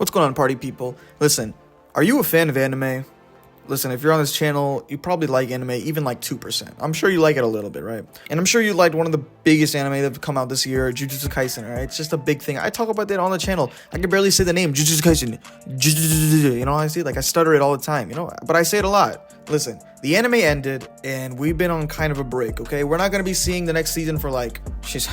What's going on, party people? Listen, are you a fan of anime? Listen, if you're on this channel, you probably like anime, even like 2%. I'm sure you like it a little bit, right? And I'm sure you liked one of the biggest anime that have come out this year, Jujutsu Kaisen, right? It's just a big thing. I talk about that on the channel. I can barely say the name, Jujutsu Kaisen. You know, I see, like, I stutter it all the time, you know? But I say it a lot. Listen, the anime ended, and we've been on kind of a break, okay? We're not going to be seeing the next season for, like,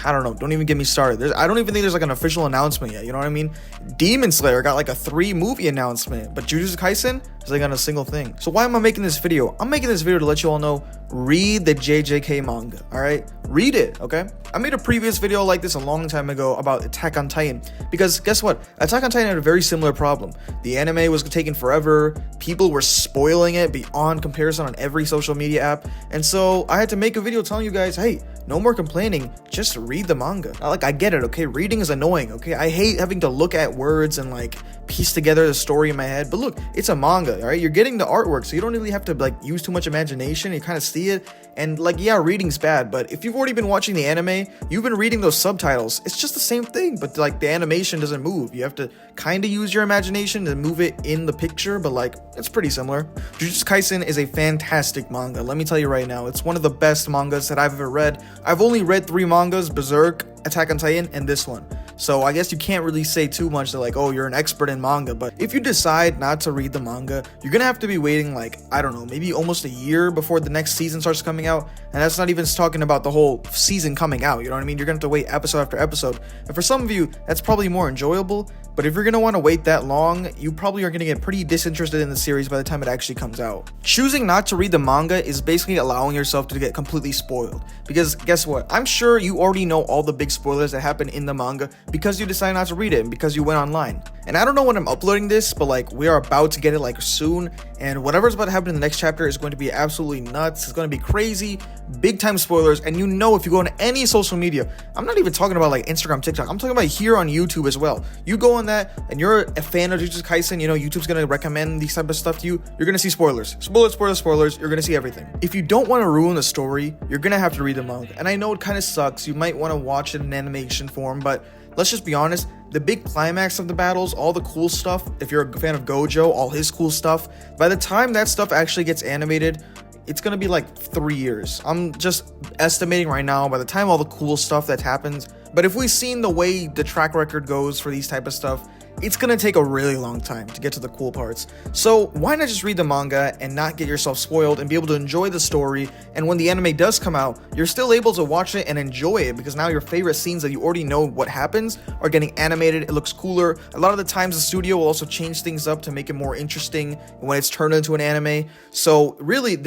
I don't know, don't even get me started. I don't even think there's, like, an official announcement yet, you know what I mean? Demon Slayer got, like, a 3-movie announcement, but Jujutsu Kaisen is, like, on a single thing. So why am I making this video? I'm making this video to let you all know, read the JJK manga, alright? Read it, okay? I made a previous video like this a long time ago about Attack on Titan, because guess what? Attack on Titan had a very similar problem. The anime was taking forever, people were spoiling it beyond comparison on every social media app, and so I had to make a video telling you guys, hey, no more complaining, just read the manga. Like, I get it, okay? Reading is annoying, okay? I hate having to look at words and, like, piece together the story in my head, but look, it's a manga, all right? You're getting the artwork, so you don't really have to, like, use too much imagination. You kind of see it, and, like, yeah, reading's bad, but if you've already been watching the anime, you've been reading those subtitles, it's just the same thing, but, like, the animation doesn't move. You have to kind of use your imagination to move it in the picture, but, like, it's pretty similar. Jujutsu Kaisen is a fantastic manga, let me tell you right now. It's one of the best mangas that I've ever read. I've only read 3 mangas, Berserk, Attack on Titan, and this one. So I guess you can't really say too much that, like, oh, you're an expert in manga, but if you decide not to read the manga, you're gonna have to be waiting, like, I don't know, maybe almost a year before the next season starts coming out, and that's not even talking about the whole season coming out, you know what I mean? You're gonna have to wait episode after episode, and for some of you, that's probably more enjoyable, but if you're gonna want to wait that long, you probably are gonna get pretty disinterested in the series by the time it actually comes out. Choosing not to read the manga is basically allowing yourself to get completely spoiled, because guess what? I'm sure you already know all the big spoilers that happen in the manga because you decided not to read it and because you went online. And I don't know when I'm uploading this, but, like, we are about to get it, like, soon, and whatever's about to happen in the next chapter is going to be absolutely nuts. It's going to be crazy, big time spoilers, and you know, if you go on any social media, I'm not even talking about, like, Instagram, TikTok, I'm talking about here on YouTube as well. You go on that and you're a fan of Jujutsu Kaisen, you know, YouTube's gonna recommend these type of stuff to you, you're gonna see spoilers, spoilers, you're gonna see everything. If you don't want to ruin the story, you're gonna have to read the manga, and I know it kind of sucks. You might want to watch it in animation form, but let's just be honest, the big climax of the battles, all the cool stuff, if you're a fan of Gojo, all his cool stuff, by the time that stuff actually gets animated, it's gonna be like 3 years. I'm just estimating right now, by the time all the cool stuff that happens, but if we've seen the way the track record goes for these type of stuff, it's gonna take a really long time to get to the cool parts. So why not just read the manga and not get yourself spoiled and be able to enjoy the story, and when the anime does come out, you're still able to watch it and enjoy it, because now your favorite scenes that you already know what happens are getting animated. It looks cooler. A lot of the times the studio will also change things up to make it more interesting when it's turned into an anime. So really,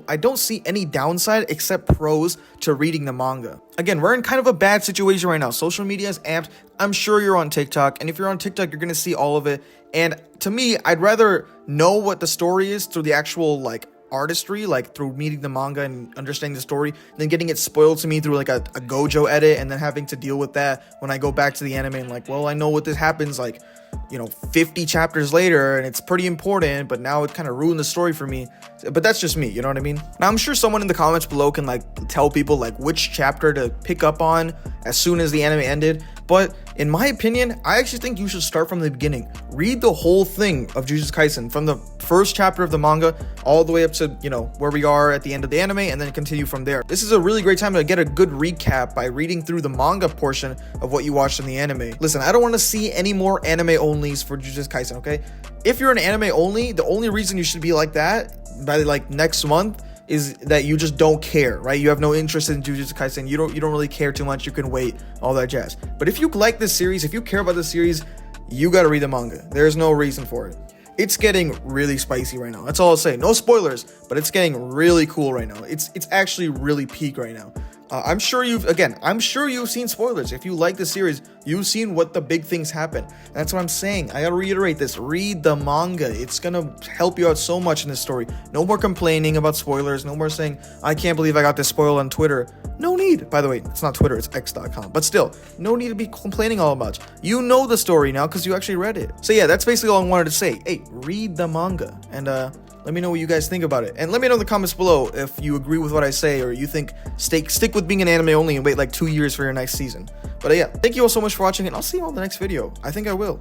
I don't see any downside except pros to reading the manga. Again, we're in kind of a bad situation right now. Social media is amped. I'm sure you're on TikTok, and if you're on TikTok, you're gonna see all of it. And to me, I'd rather know what the story is through the actual, like, artistry, like through reading the manga and understanding the story, than getting it spoiled to me through, like, a Gojo edit, and then having to deal with that when I go back to the anime and, like, well, I know what this happens, like, you know, 50 chapters later, and it's pretty important, but now it kind of ruined the story for me. But that's just me, you know what I mean? Now, I'm sure someone in the comments below can, like, tell people, like, which chapter to pick up on as soon as the anime ended, but in my opinion, I actually think you should start from the beginning. Read the whole thing of Jujutsu Kaisen, from the first chapter of the manga all the way up to, you know, where we are at the end of the anime, and then continue from there. This is a really great time to get a good recap by reading through the manga portion of what you watched in the anime. Listen, I don't want to see any more anime onlys for Jujutsu Kaisen, okay? If you're an anime only, the only reason you should be like that by, like, next month is that you just don't care, right? You have no interest in Jujutsu Kaisen. You don't really care too much. You can wait, all that jazz. But if you like this series, if you care about this series, you gotta read the manga. There's no reason for it. It's getting really spicy right now. That's all I'll say. No spoilers, but it's getting really cool right now. It's actually really peak right now. I'm sure you've seen spoilers. If you like the series, you've seen what the big things happen. And that's what I'm saying. I gotta reiterate this. Read the manga. It's gonna help you out so much in this story. No more complaining about spoilers. No more saying, I can't believe I got this spoiled on Twitter. No need. By the way, it's not Twitter, it's x.com. But still, no need to be complaining all much. You know the story now because you actually read it. So yeah, that's basically all I wanted to say. Hey, read the manga. And let me know what you guys think about it. And let me know in the comments below if you agree with what I say, or you think stick with being an anime only and wait like 2 years for your next season. But yeah, thank you all so much for watching, and I'll see you all in the next video. I think I will.